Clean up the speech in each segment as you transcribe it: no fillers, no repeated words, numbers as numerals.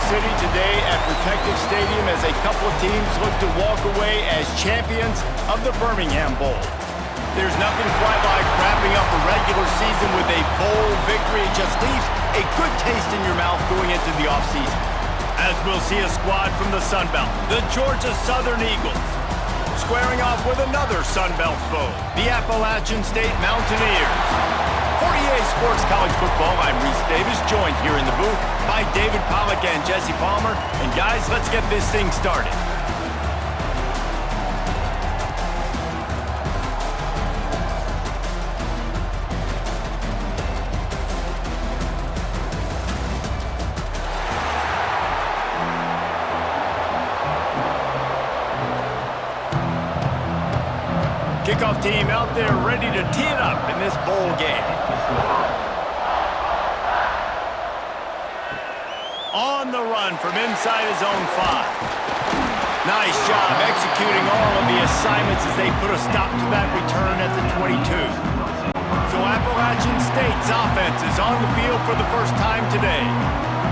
City today at Protective Stadium as a couple of teams look to walk away as champions of the Birmingham Bowl. There's nothing quite like wrapping up a regular season with a bowl victory. It just leaves a good taste in your mouth going into the offseason. As we'll see a squad from the Sun Belt, the Georgia Southern Eagles, squaring off with another Sun Belt foe, the Appalachian State Mountaineers. For EA Sports College Football, I'm Reese Davis, joined here in the booth by David Pollack and Jesse Palmer. And guys, let's get this thing started. Kickoff team out there ready to tee it up in this bowl game. On the run from inside his own 5. Nice job executing all of the assignments as they put a stop to that return at the 22. So Appalachian State's offense is on the field for the first time today.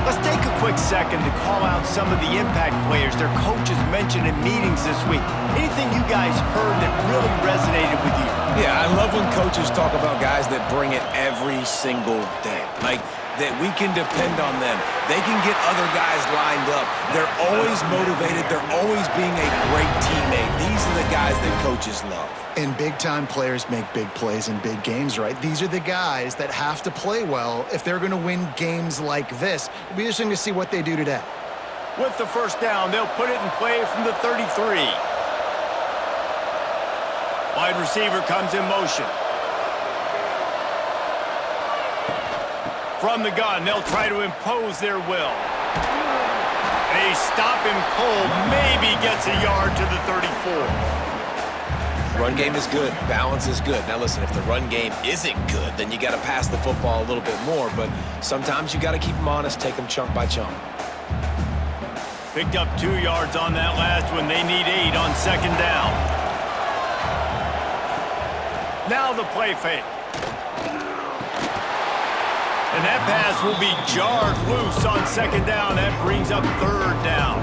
Let's take a quick second to call out some of the impact players their coaches mentioned in meetings this week. Anything you guys heard that really resonated with you? Yeah, I love when coaches talk about guys that bring it every single day. Like, that we can depend on them. They can get other guys lined up. They're always motivated. They're always being a great teammate. These are the guys that coaches love. And big-time players make big plays in big games, right? These are the guys that have to play well if they're going to win games like this. It'll be interesting to see what they do today. With the first down, they'll put it in play from the 33. Wide receiver comes in motion. From the gun, they'll try to impose their will. A stop and pull maybe gets a yard to the 34. Run game is good. Balance is good. Now listen, if the run game isn't good, then you got to pass the football a little bit more. But sometimes you got to keep them honest, take them chunk by chunk. Picked up 2 yards on that last one. They need 8 on second down. Now the play fake. And that pass will be jarred loose on second down. That brings up third down.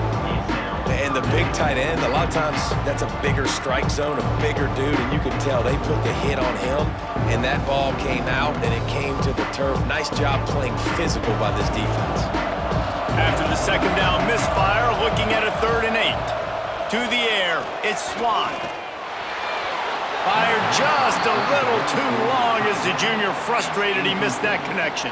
And the big tight end, a lot of times that's a bigger strike zone, a bigger dude, and you can tell they put the hit on him, and that ball came out, and it came to the turf. Nice job playing physical by this defense. After the second down misfire, looking at a 3rd and 8. To the air, it's Swann. Fired just a little too long as the junior frustrated he missed that connection.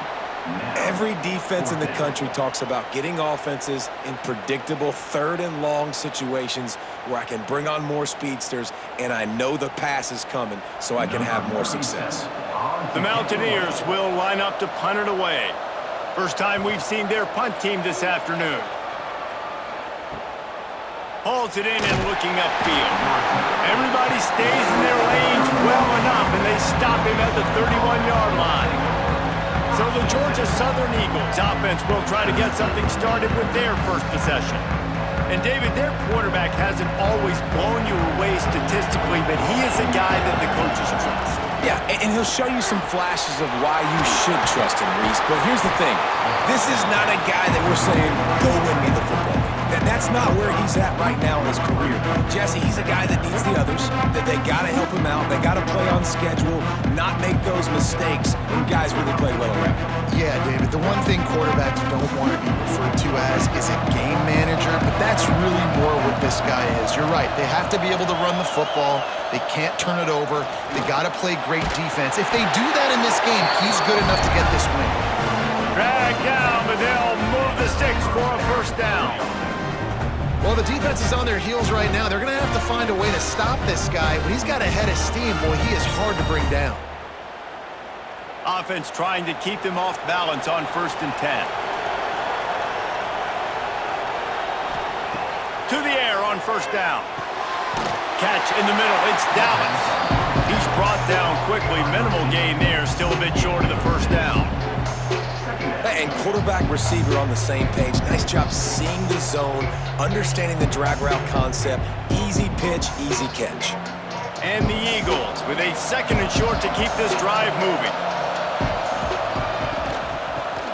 Every defense in the country talks about getting offenses in predictable 3rd and long situations where I can bring on more speedsters and I know the pass is coming so I can have more success. The Mountaineers will line up to punt it away. First time we've seen their punt team this afternoon. Hauls it in and looking upfield. Everybody stays in their lanes well enough, and they stop him at the 31-yard line. So the Georgia Southern Eagles offense will try to get something started with their first possession. And David, their quarterback hasn't always blown you away statistically, but he is a guy that the coaches trust. Yeah, and he'll show you some flashes of why you should trust him, Reese. But here's the thing. This is not a guy that we're saying, go win me the football. That's not where he's at right now in his career. Jesse, he's a guy that needs the others, that they got to help him out. They got to play on schedule, not make those mistakes, and guys really play well around him. Yeah, David, the one thing quarterbacks don't want to be referred to as is a game manager, but that's really more what this guy is. You're right. They have to be able to run the football. They can't turn it over. They got to play great defense. If they do that in this game, he's good enough to get this win. Drag down, but they'll move the sticks for a first down. Well, the defense is on their heels right now. They're going to have to find a way to stop this guy, but he's got a head of steam. Boy, he is hard to bring down. Offense trying to keep them off balance on 1st and 10. To the air on first down. Catch in the middle. It's Dallas. He's brought down quickly. Minimal gain there. Still a bit short of the first down. And quarterback receiver on the same page. Nice job seeing the zone, understanding the drag route concept. Easy pitch, easy catch. And the Eagles with a 2nd and short to keep this drive moving.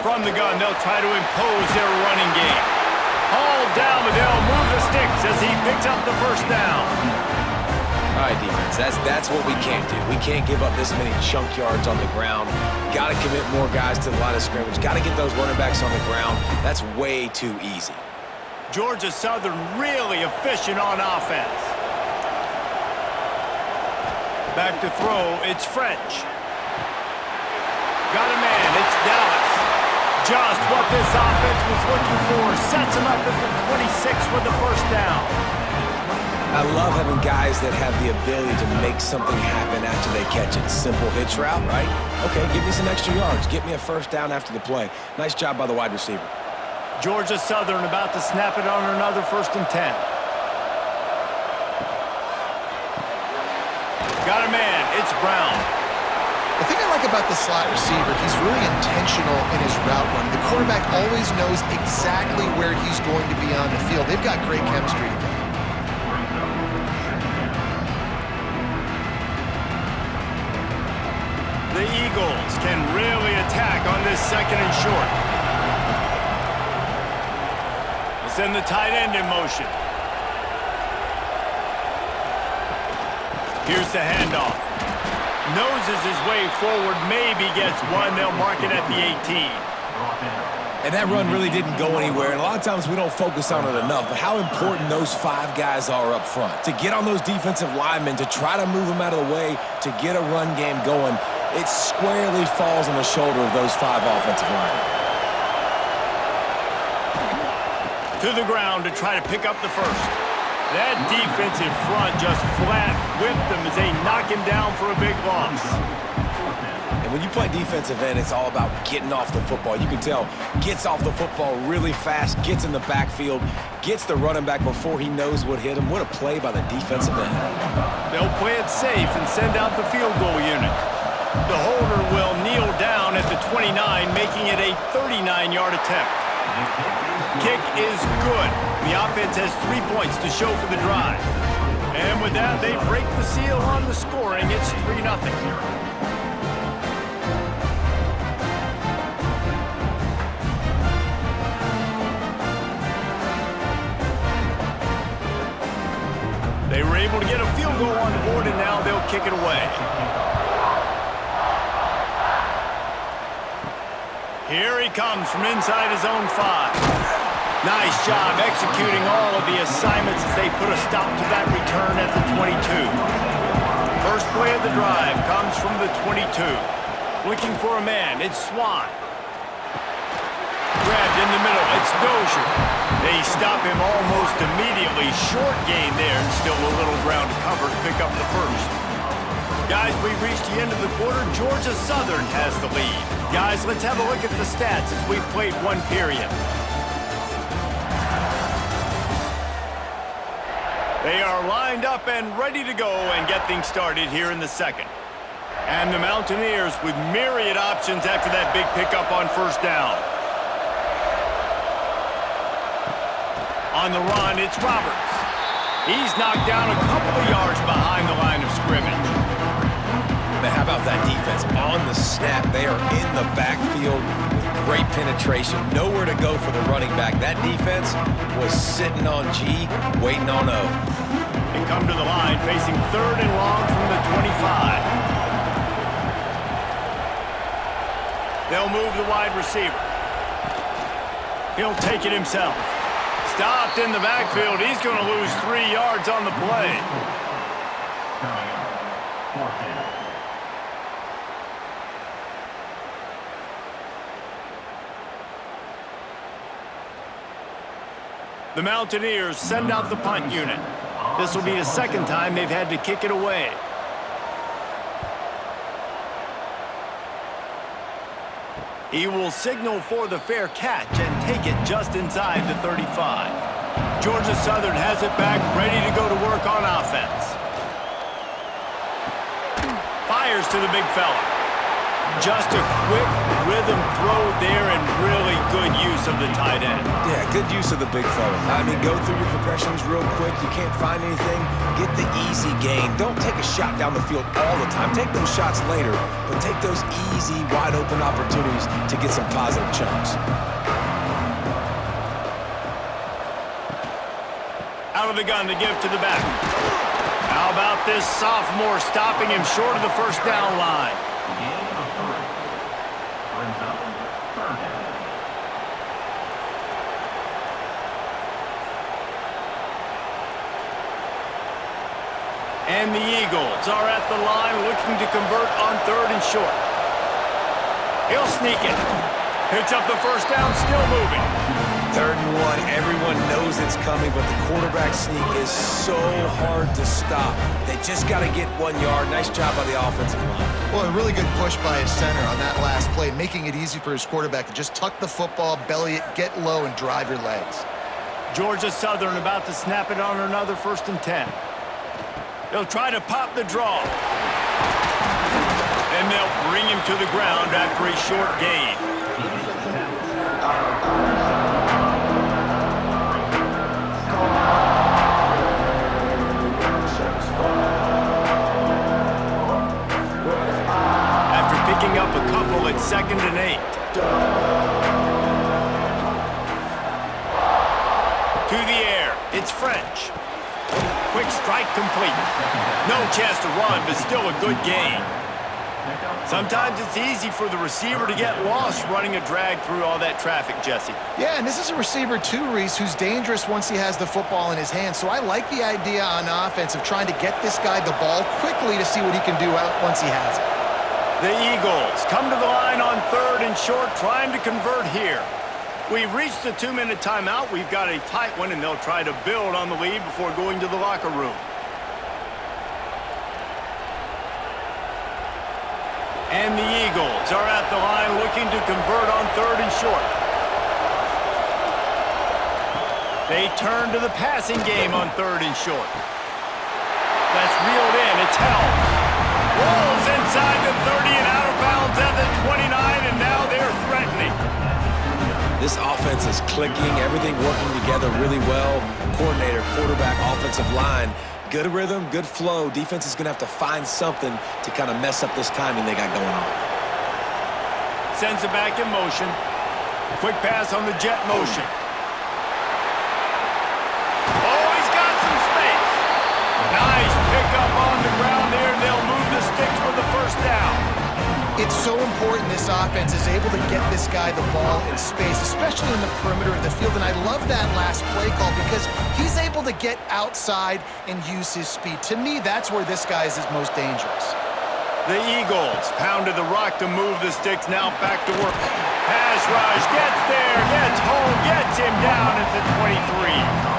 From the gun, they'll try to impose their running game. Hauled down, but they'll move the sticks as he picks up the first down. All right, defense, that's what we can't do. We can't give up this many chunk yards on the ground. Got to commit more guys to the line of scrimmage. Got to get those running backs on the ground. That's way too easy. Georgia Southern really efficient on offense. Back to throw, it's French. Got a man, it's Dallas. Just what this offense was looking for. Sets him up at the 26 for the first down. I love having guys that have the ability to make something happen after they catch it. Simple hitch route, right? Okay, give me some extra yards. Get me a first down after the play. Nice job by the wide receiver. Georgia Southern about to snap it on another 1st and 10. Got a man, it's Brown. The thing I like about the slot receiver, he's really intentional in his route running. The quarterback always knows exactly where he's going to be on the field. They've got great chemistry together. The Eagles can really attack on this 2nd and short. Send the tight end in motion. Here's the handoff. Noses his way forward, maybe gets one. They'll mark it at the 18. And that run really didn't go anywhere. And a lot of times we don't focus on it enough, but how important those 5 guys are up front. To get on those defensive linemen, to try to move them out of the way, to get a run game going, it squarely falls on the shoulder of those 5 offensive linemen. To the ground to try to pick up the first. That defensive front just flat whipped them as they knock him down for a big loss. And when you play defensive end, it's all about getting off the football. You can tell, gets off the football really fast, gets in the backfield, gets the running back before he knows what hit him. What a play by the defensive end. They'll play it safe and send out the field goal unit. The holder will kneel down at the 29, making it a 39-yard attempt. Kick is good. The offense has 3 points to show for the drive. And with that, they break the seal on the scoring. It's 3-0. They were able to get a field goal on the board, and now they'll kick it away. Here he comes from inside his own 5. Nice job executing all of the assignments as they put a stop to that return at the 22. First play of the drive comes from the 22. Looking for a man, it's Swan. Grabbed in the middle, it's Dozier. They stop him almost immediately. Short gain there, and still a little ground to cover to pick up the first. Guys, we've reached the end of the quarter. Georgia Southern has the lead. Guys, let's have a look at the stats as we've played 1 period. They are lined up and ready to go and get things started here in the 2nd. And the Mountaineers with myriad options after that big pickup on 1st down. On the run, it's Roberts. He's knocked down a couple of yards behind the line of scrimmage. But how about that defense? On the snap, they are in the backfield with great penetration. Nowhere to go for the running back. That defense was sitting on G, waiting on O. They come to the line facing 3rd and long from the 25. They'll move the wide receiver. He'll take it himself. Stopped in the backfield. He's going to lose 3 yards on the play. The Mountaineers send out the punt unit. This will be the 2nd time they've had to kick it away. He will signal for the fair catch and take it just inside the 35. Georgia Southern has it back, ready to go to work on offense. Fires to the big fella. Just a quick rhythm throw there and really good use of the tight end. Yeah, good use of the big fella. I mean, go through your progressions real quick. You can't find anything. Get the easy gain. Don't take a shot down the field all the time. Take those shots later, but take those easy, wide-open opportunities to get some positive chunks. Out of the gun to give to the back. How about this sophomore stopping him short of the first down line? And the Eagles are at the line looking to convert on 3rd and short. He'll sneak it. Picks up the first down, still moving. 3rd and 1, everyone knows it's coming, but the quarterback sneak is so hard to stop. They just got to get 1 yard. Nice job by the offensive line. Well, a really good push by his center on that last play, making it easy for his quarterback to just tuck the football, belly it, get low, and drive your legs. Georgia Southern about to snap it on another 1st and 10. They'll try to pop the draw. And they'll bring him to the ground after a short gain. After picking up a couple at 2nd and 8. To the air, it's French. Quick strike complete. No chance to run, but still a good gain. Sometimes it's easy for the receiver to get lost running a drag through all that traffic, Jesse. Yeah, and this is a receiver too, Reese, who's dangerous once he has the football in his hands. So I like the idea on offense of trying to get this guy the ball quickly to see what he can do once he has it. The Eagles come to the line on 3rd and short, trying to convert here. We've reached the 2-minute timeout. We've got a tight one, and they'll try to build on the lead before going to the locker room. And the Eagles are at the line looking to convert on 3rd and short. They turn to the passing game on 3rd and short. That's reeled in. It's held. Rolls inside the 30 and out of bounds at the 29, and now they're threatening. This offense is clicking, everything working together really well. Coordinator, quarterback, offensive line, good rhythm, good flow. Defense is going to have to find something to kind of mess up this timing they got going on. Sends it back in motion. Quick pass on the jet motion. Oh, he's got some space. Nice pickup on the ground there. They'll move the sticks for the first down. It's so important this offense is able to get this guy the ball in space, especially in the perimeter of the field. And I love that last play call because he's able to get outside and use his speed. To me, that's where this guy is his most dangerous. The Eagles pounded the rock to move the sticks. Now back to work. Pass rush, gets there, gets home, gets him down at the 23.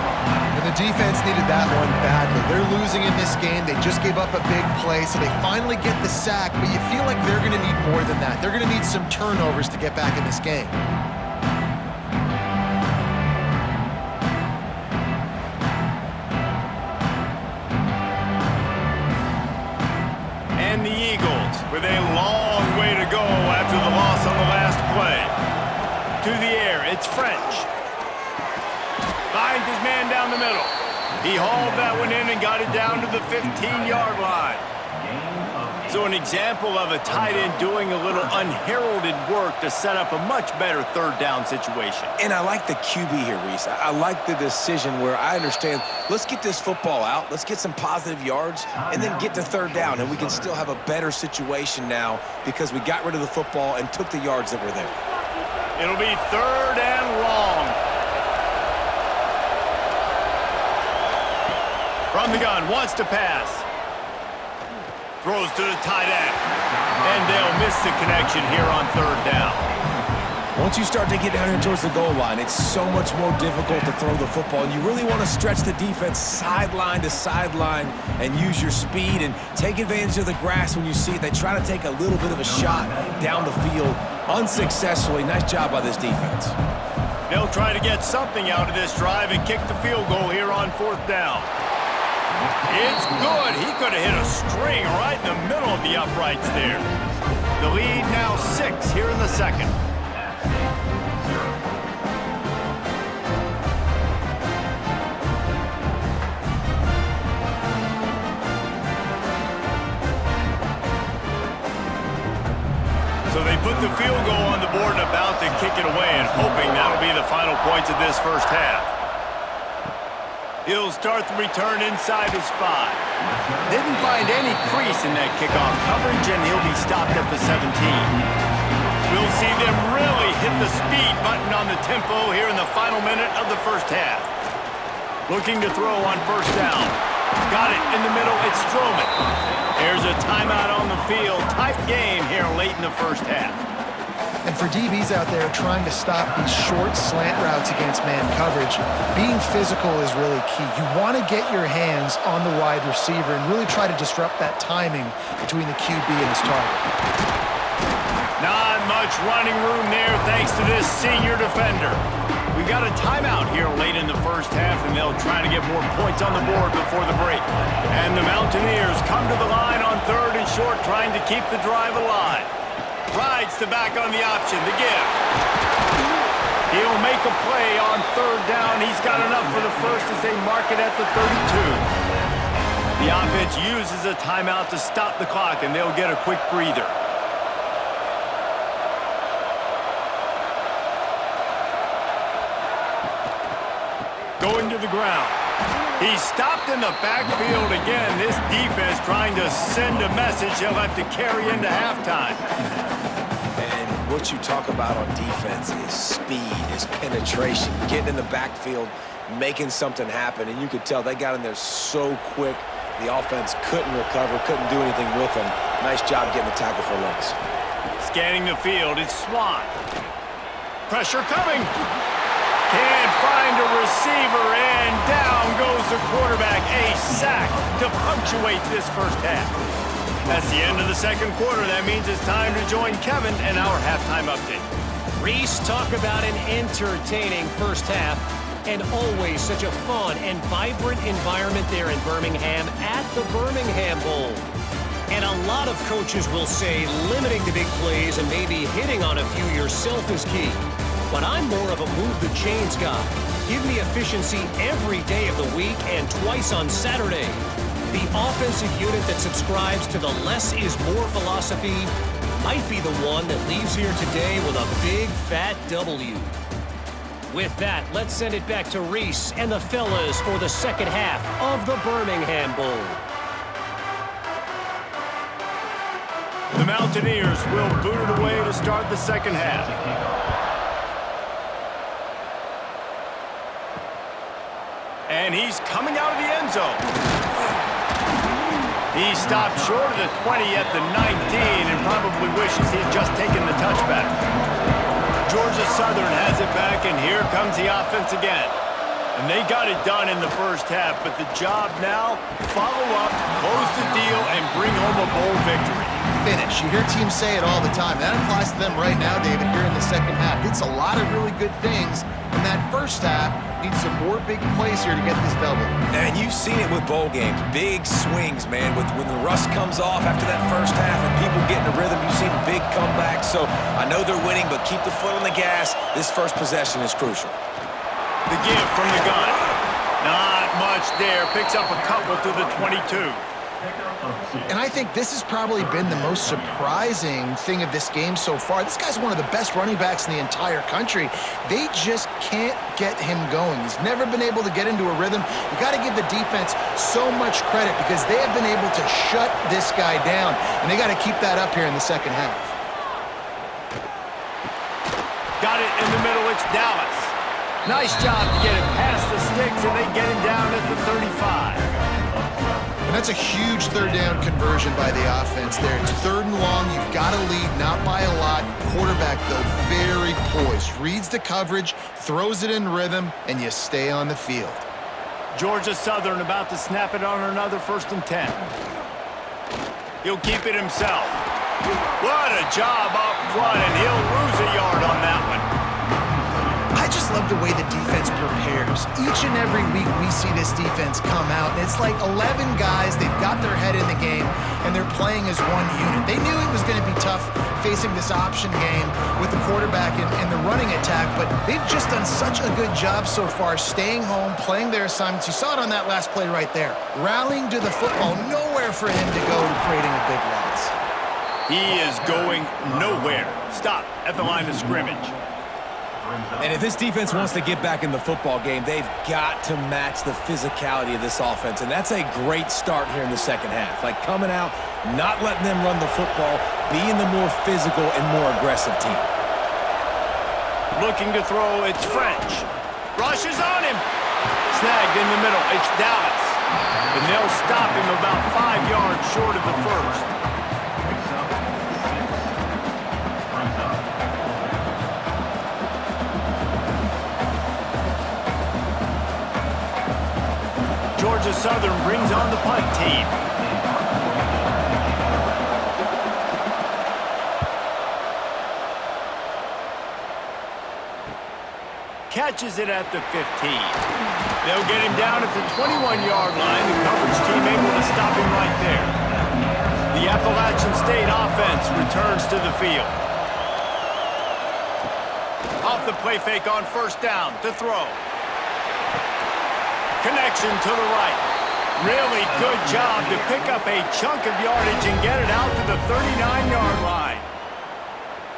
And the defense needed that one badly. They're losing in this game. They just gave up a big play, so they finally get the sack, but you feel like they're going to need more than that. They're going to need some turnovers to get back in this game. And the Eagles with a long way to go after the loss on the last play. To the air, it's French. Finds his man down the middle. He hauled that one in and got it down to the 15-yard line. So an example of a tight end doing a little unheralded work to set up a much better 3rd down situation. And I like the QB here, Reese. I like the decision where I understand, let's get this football out, let's get some positive yards, and then get to 3rd down, and we can still have a better situation now because we got rid of the football and took the yards that were there. It'll be 3rd and long. From the gun, wants to pass. Throws to the tight end. And they'll miss the connection here on 3rd down. Once you start to get down here towards the goal line, it's so much more difficult to throw the football. And you really want to stretch the defense sideline to sideline and use your speed and take advantage of the grass when you see it. They try to take a little bit of a shot down the field unsuccessfully. Nice job by this defense. They'll try to get something out of this drive and kick the field goal here on 4th down. It's good. He could have hit a string right in the middle of the uprights there. The lead now 6 here in the 2nd. So they put the field goal on the board and about to kick it away and hoping that'll be the final points of this first half. He'll start the return inside his 5. Didn't find any crease in that kickoff coverage, and he'll be stopped at the 17. We'll see them really hit the speed button on the tempo here in the final minute of the first half. Looking to throw on first down. Got it in the middle. It's Strowman. There's a timeout on the field. Tight game here late in the first half. And for DBs out there trying to stop these short slant routes against man coverage, being physical is really key. You want to get your hands on the wide receiver and really try to disrupt that timing between the QB and his target. Not much running room there thanks to this senior defender. We got a timeout here late in the first half, and they'll try to get more points on the board before the break. And the Mountaineers come to the line on 3rd and short, trying to keep the drive alive. Rides to back on the option, the give. He'll make a play on 3rd down. He's got enough for the first as they mark it at the 32. The offense uses a timeout to stop the clock, and they'll get a quick breather. Going to the ground. He's stopped in the backfield again. This defense trying to send a message they'll have to carry into halftime. And what you talk about on defense is speed, is penetration, getting in the backfield, making something happen. And you could tell they got in there so quick, the offense couldn't recover, couldn't do anything with them. Nice job getting the tackle for loss. Scanning the field, it's Swan. Pressure coming. Can't find a receiver, and down goes the quarterback. A sack to punctuate this first half. That's the end of the second quarter. That means it's time to join Kevin and our halftime update. Reese, talk about an entertaining first half, and always such a fun and vibrant environment there in Birmingham at the Birmingham Bowl. And a lot of coaches will say limiting the big plays and maybe hitting on a few yourself is key. But I'm more of a move-the-chains guy. Give me efficiency every day of the week and twice on Saturday. The offensive unit that subscribes to the less is more philosophy might be the one that leaves here today with a big, fat W. With that, let's send it back to Reese and the fellas for the second half of the Birmingham Bowl. The Mountaineers will boot it away to start the second half. And he's coming out of the end zone. He stopped short of the 20 at the 19 and probably wishes he had just taken the touchback. Georgia Southern has it back, and here comes the offense again. And they got it done in the first half, but the job now, follow up, close the deal, and bring home a bowl victory. Finish. You hear teams say it all the time. That applies to them right now, David, here in the second half. It's a lot of really good things in that first half. Needs some more big plays here to get this double. And you've seen it with bowl games. Big swings, man. When the rust comes off after that first half and people get in a rhythm, you've seen big comebacks. So I know they're winning, but keep the foot on the gas. This first possession is crucial. The give from the gun. Not much there. Picks up a couple to the 22. And I think this has probably been the most surprising thing of this game so far. This guy's one of the best running backs in the entire country. They just can't get him going. He's never been able to get into a rhythm. You got to give the defense so much credit because they have been able to shut this guy down, and they got to keep that up here in the second half. Got it in the middle. It's Dallas. Nice job to get it past the sticks, and they get him down at the 35. And that's a huge third down conversion by the offense there. It's 3rd and long. You've got to lead, not by a lot. Quarterback, though, very poised. Reads the coverage, throws it in rhythm, and you stay on the field. Georgia Southern about to snap it on another 1st and 10. He'll keep it himself. What a job up front, and he'll lose a yard on that one. I just love the way the defense prepares. Each and every week we see this defense come out, and it's like 11 guys. They've got their head in the game, and they're playing as one unit. They knew it was going to be tough facing this option game with the quarterback and the running attack, but they've just done such a good job so far staying home, playing their assignments. You saw it on that last play right there. Rallying to the football, nowhere for him to go, creating a big loss. He is going nowhere. Stop at the line of scrimmage. And if this defense wants to get back in the football game, they've got to match the physicality of this offense. And that's a great start here in the second half. Like coming out, not letting them run the football, being the more physical and more aggressive team. Looking to throw, it's French. Rushes on him. Snagged in the middle, it's Dallas. And they'll stop him about 5 yards short of the first. Georgia Southern brings on the punt team. Catches it at the 15. They'll get him down at the 21-yard line. The coverage team able to stop him right there. The Appalachian State offense returns to the field. Off the play fake on first down to throw. Connection to the right. Really good job to pick up a chunk of yardage and get it out to the 39-yard line.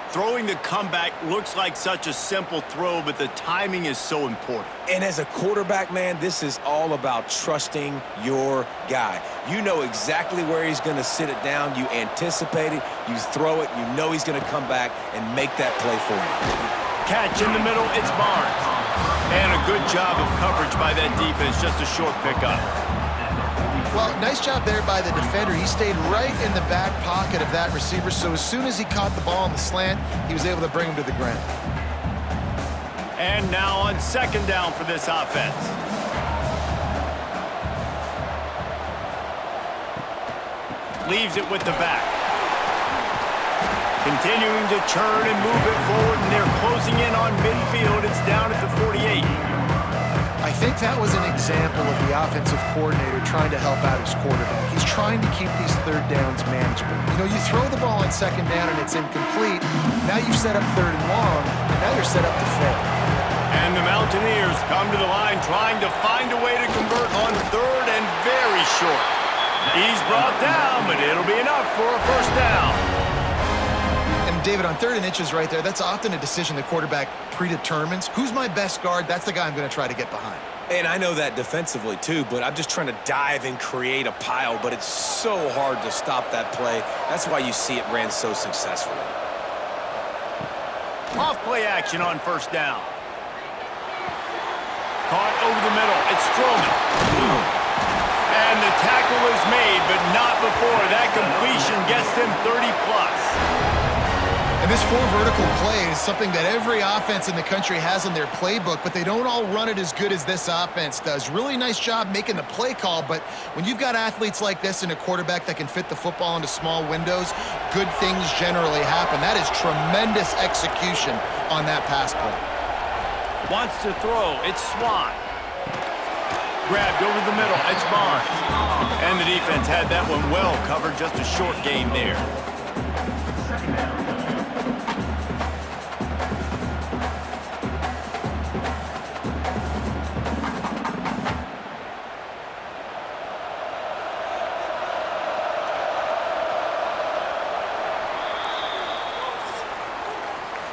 Throwing the comeback looks like such a simple throw, but the timing is so important. And as a quarterback, man, this is all about trusting your guy. You know exactly where he's going to sit it down. You anticipate it. You throw it. You know he's going to come back and make that play for you. Catch in the middle, it's Barnes. And a good job of coverage by that defense, just a short pickup. Well, nice job there by the defender. He stayed right in the back pocket of that receiver, so as soon as he caught the ball on the slant, he was able to bring him to the ground. And now on second down for this offense. Leaves it with the back. Continuing to churn and move it forward, and they're closing in on midfield. It's down at the 48. I think that was an example of the offensive coordinator trying to help out his quarterback. He's trying to keep these third downs manageable. You know, you throw the ball on second down and it's incomplete. Now you've set up third and long, and now you're set up to fail. And the Mountaineers come to the line trying to find a way to convert on third and very short. He's brought down, but it'll be enough for a first down. And David, on third and inches right there, that's often a decision the quarterback predetermines. Who's my best guard? That's the guy I'm going to try to get behind. And I know that defensively too, but I'm just trying to dive and create a pile, but it's so hard to stop that play. That's why you see it ran so successfully. Off play action on first down. Caught over the middle. It's Stroman. And the tackle is made, but not before. That completion gets them 30+. And this four vertical play is something that every offense in the country has in their playbook, but they don't all run it as good as this offense does. Really nice job making the play call, but when you've got athletes like this and a quarterback that can fit the football into small windows, good things generally happen. That is tremendous execution on that pass play. Wants to throw. It's Swan. Grabbed over the middle. It's Barnes. And the defense had that one well covered. Just a short gain there.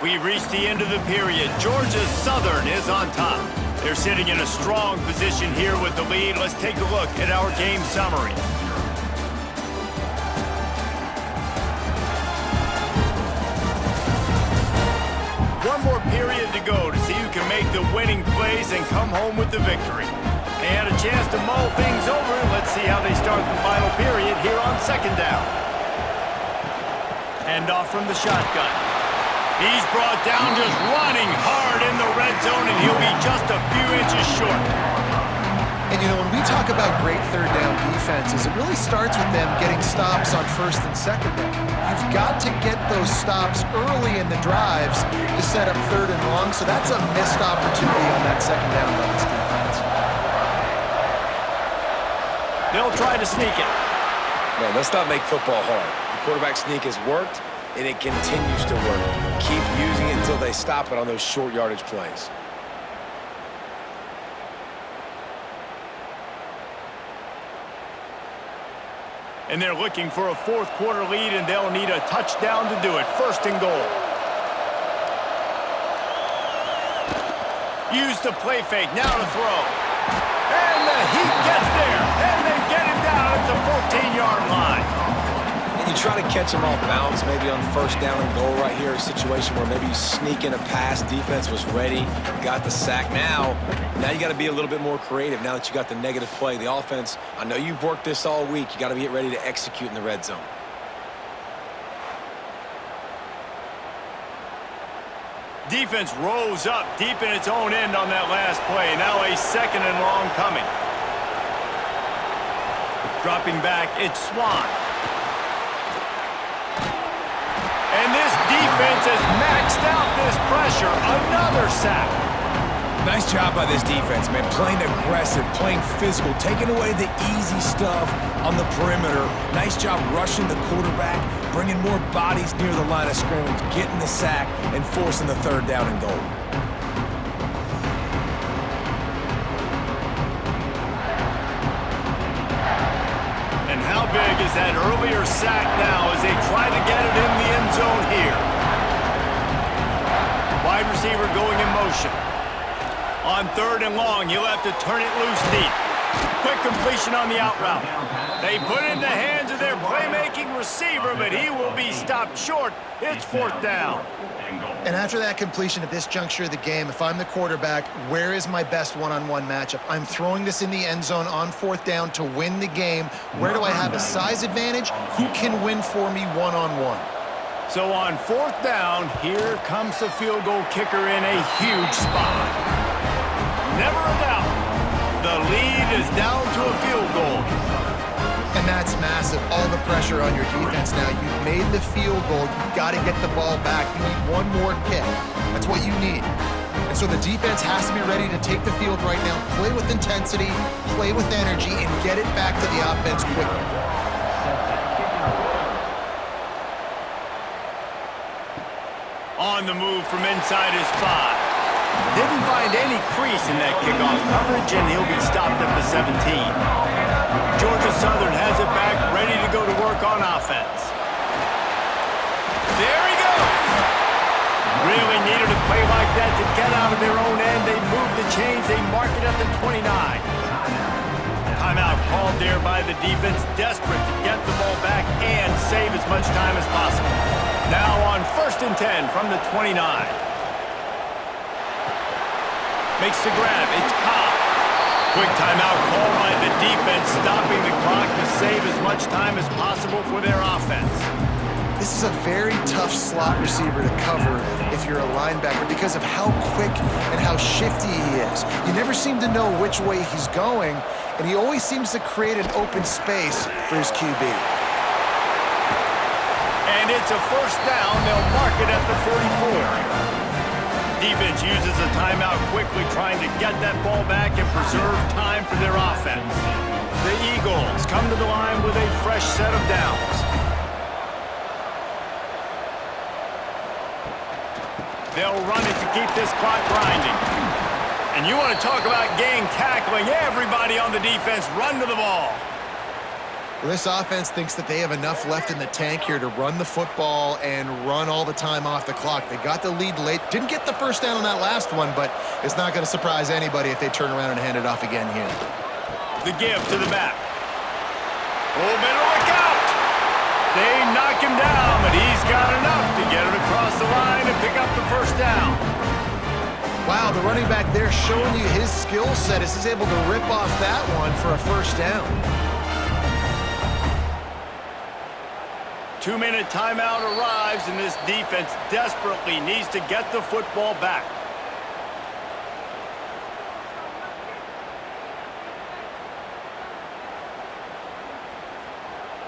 We've reached the end of the period. Georgia Southern is on top. They're sitting in a strong position here with the lead. Let's take a look at our game summary. One more period to go to see who can make the winning plays and come home with the victory. They had a chance to mull things over. Let's see how they start the final period here on second down. Hand off from the shotgun. He's brought down, just running hard in the red zone, and he'll be just a few inches short. And, you know, when we talk about great third down defenses, it really starts with them getting stops on first and second down. You've got to get those stops early in the drives to set up third and long, so that's a missed opportunity on that second down by this defense. They'll try to sneak it. Man, let's not make football hard. The quarterback sneak has worked, and it continues to work. Keep using it until they stop it on those short yardage plays. And they're looking for a fourth quarter lead, and they'll need a touchdown to do it. First and goal. Use the play fake, now to throw. And the Heat gets there, and they get him down at the 14-yard line. And you try to catch him off balance, maybe on first down and goal right here, a situation where maybe you sneak in a pass, defense was ready, got the sack. Now you got to be a little bit more creative now that you got the negative play. The offense, I know you've worked this all week. You got to get ready to execute in the red zone. Defense rolls up deep in its own end on that last play. Now a 2nd and long coming. Dropping back, it's Swan. And this defense has maxed out this pressure. Another sack. Nice job by this defense, man. Playing aggressive, playing physical, taking away the easy stuff on the perimeter. Nice job rushing the quarterback, bringing more bodies near the line of scrimmage, getting the sack, and forcing the 3rd down and goal. And how big is that earlier sack now as they try to get it in the end zone here? Wide receiver going in motion. On 3rd and long, he'll have to turn it loose deep. Quick completion on the out route. They put it in the hands of their playmaking receiver, but he will be stopped short. It's 4th down. And after that completion at this juncture of the game, if I'm the quarterback, where is my best one-on-one matchup? I'm throwing this in the end zone on 4th down to win the game. Where do I have a size advantage? Who can win for me one-on-one? So on 4th down, here comes the field goal kicker in a huge spot. Never a doubt. The lead is down to a field goal. And that's massive. All the pressure on your defense now. You've made the field goal. You've got to get the ball back. You need one more kick. That's what you need. And so the defense has to be ready to take the field right now, play with intensity, play with energy, and get it back to the offense quickly. On the move from inside his 5. Didn't find any crease in that kickoff coverage, and he'll be stopped at the 17. Georgia Southern has it back, ready to go to work on offense. There he goes! Really needed a play like that to get out of their own end. They move the chains, they mark it at the 29. Timeout called there by the defense, desperate to get the ball back and save as much time as possible. Now on 1st and 10 from the 29. Makes the grab, it's Cobb. Quick timeout call by the defense, stopping the clock to save as much time as possible for their offense. This is a very tough slot receiver to cover if you're a linebacker because of how quick and how shifty he is. You never seem to know which way he's going, and he always seems to create an open space for his QB. And it's a 1st down. They'll mark it at the 44. Defense uses a timeout quickly, trying to get that ball back and preserve time for their offense. The Eagles come to the line with a fresh set of downs. They'll run it to keep this clock grinding. And you want to talk about gang tackling. Everybody on the defense run to the ball. Well, this offense thinks that they have enough left in the tank here to run the football and run all the time off the clock. They got the lead late. Didn't get the 1st down on that last one, but it's not going to surprise anybody if they turn around and hand it off again here. The give to the back. Oh, better look out! They knock him down, but he's got enough to get it across the line and pick up the 1st down. Wow, the running back there showing you his skill set as he's able to rip off that one for a 1st down. 2-minute timeout arrives, and this defense desperately needs to get the football back.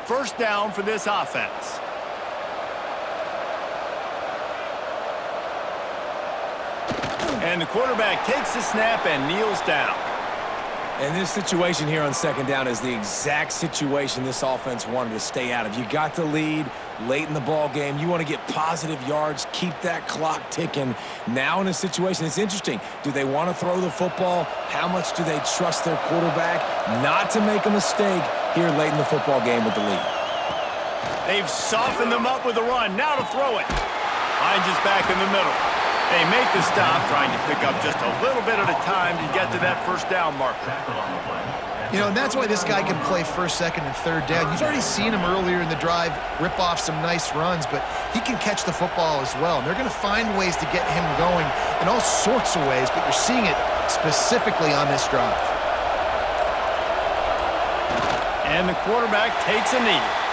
First down for this offense. And the quarterback takes the snap and kneels down. And this situation here on 2nd down is the exact situation this offense wanted to stay out of. You got the lead late in the ball game. You want to get positive yards, keep that clock ticking. Now in a situation, it's interesting. Do they want to throw the football? How much do they trust their quarterback not to make a mistake here late in the football game with the lead? They've softened them up with a run. Now to throw it. Hines is back in the middle. They make the stop, trying to pick up just a little bit at a time to get to that first down marker. You know, and that's why this guy can play first, second, and third down. You've already seen him earlier in the drive rip off some nice runs, but he can catch the football as well. And they're going to find ways to get him going in all sorts of ways, but you're seeing it specifically on this drive. And the quarterback takes a knee.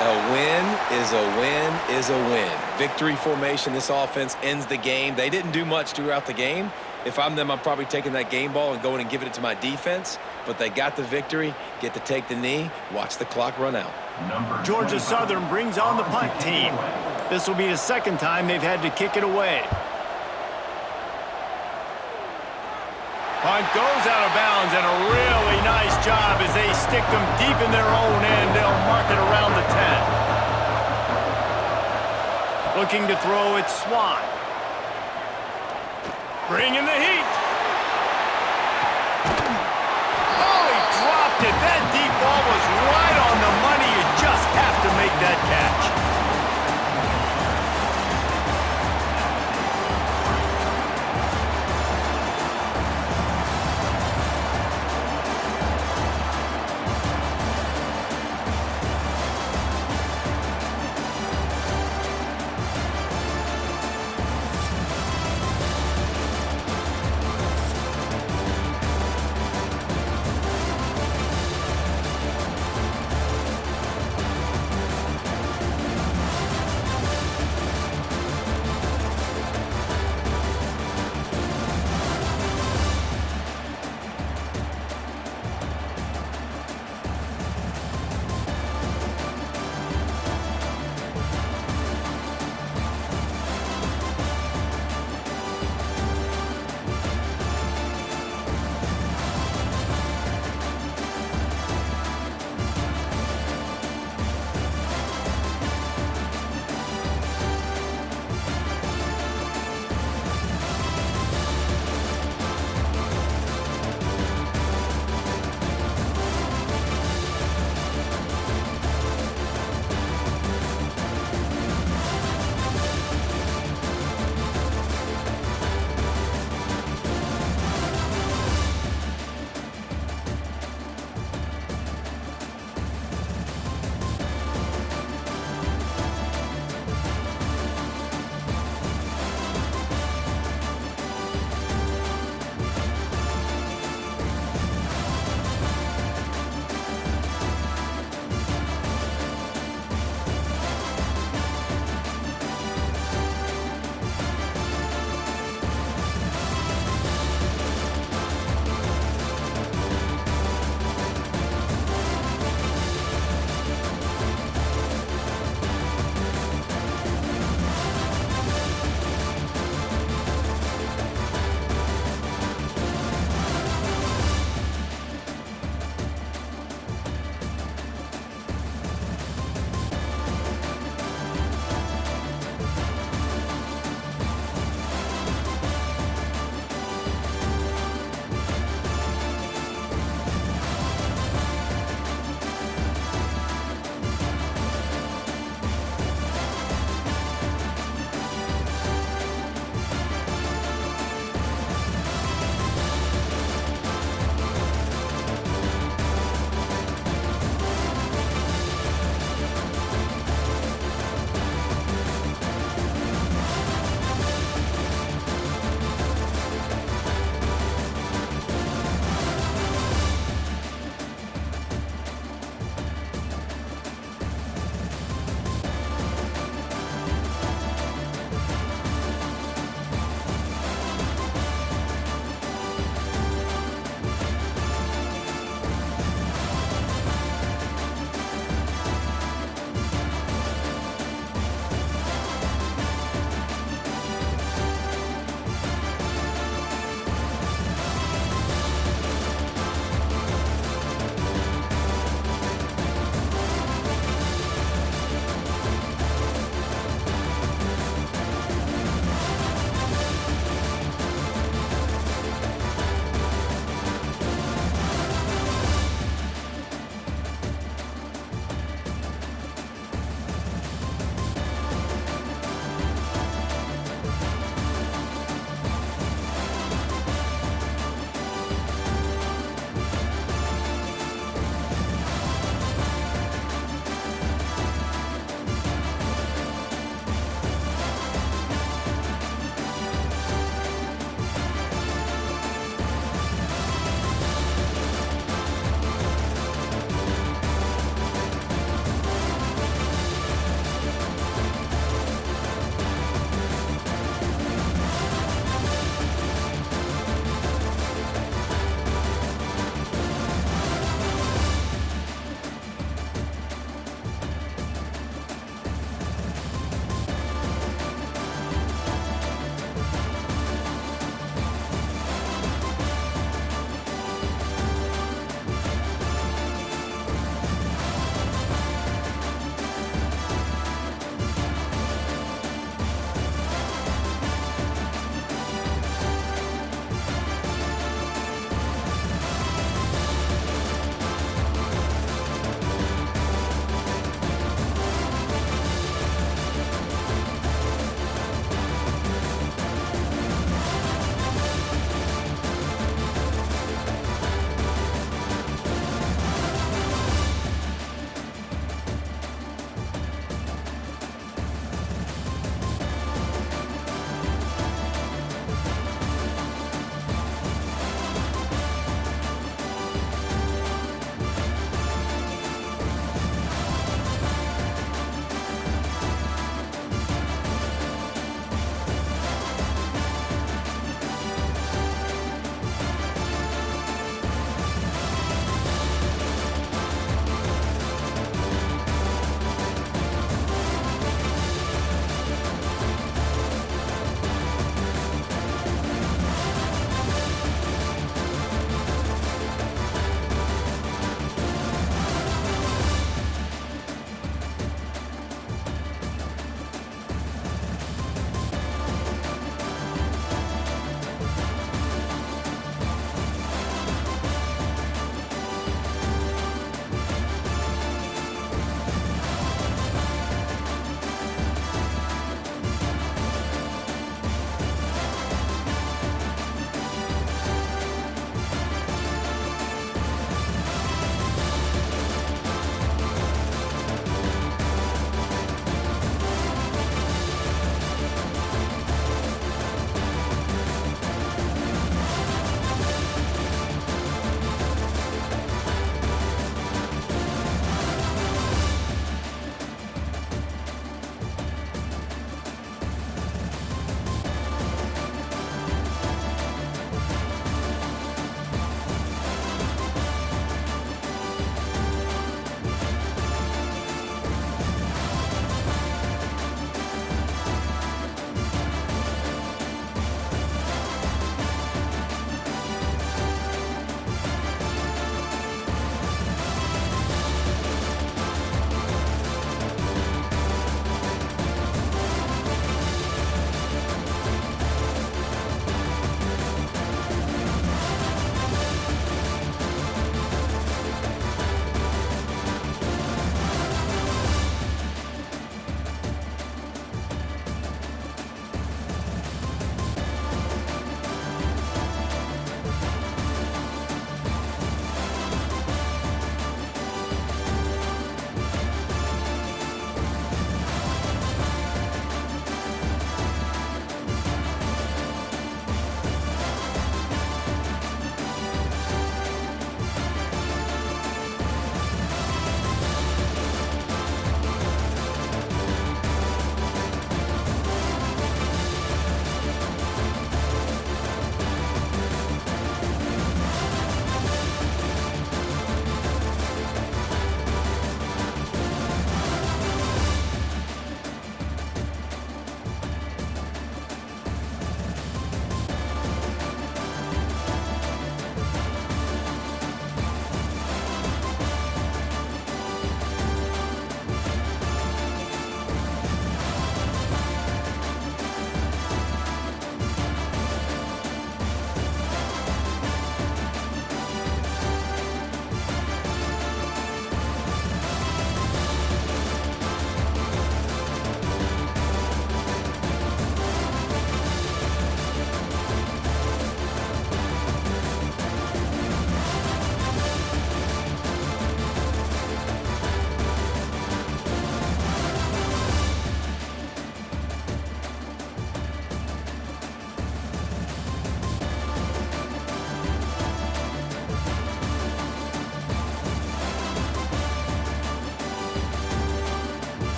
A win is a win is a win. Victory formation, this offense ends the game. They didn't do much throughout the game. If I'm them, I'm probably taking that game ball and going and giving it to my defense. But they got the victory, get to take the knee, watch the clock run out. Georgia Southern brings on the punt team. This will be the second time they've had to kick it away. Punt goes out of bounds, and a really nice job as they stick them deep in their own end. They'll mark it around the 10. Looking to throw, it's Swan. Bringing the heat.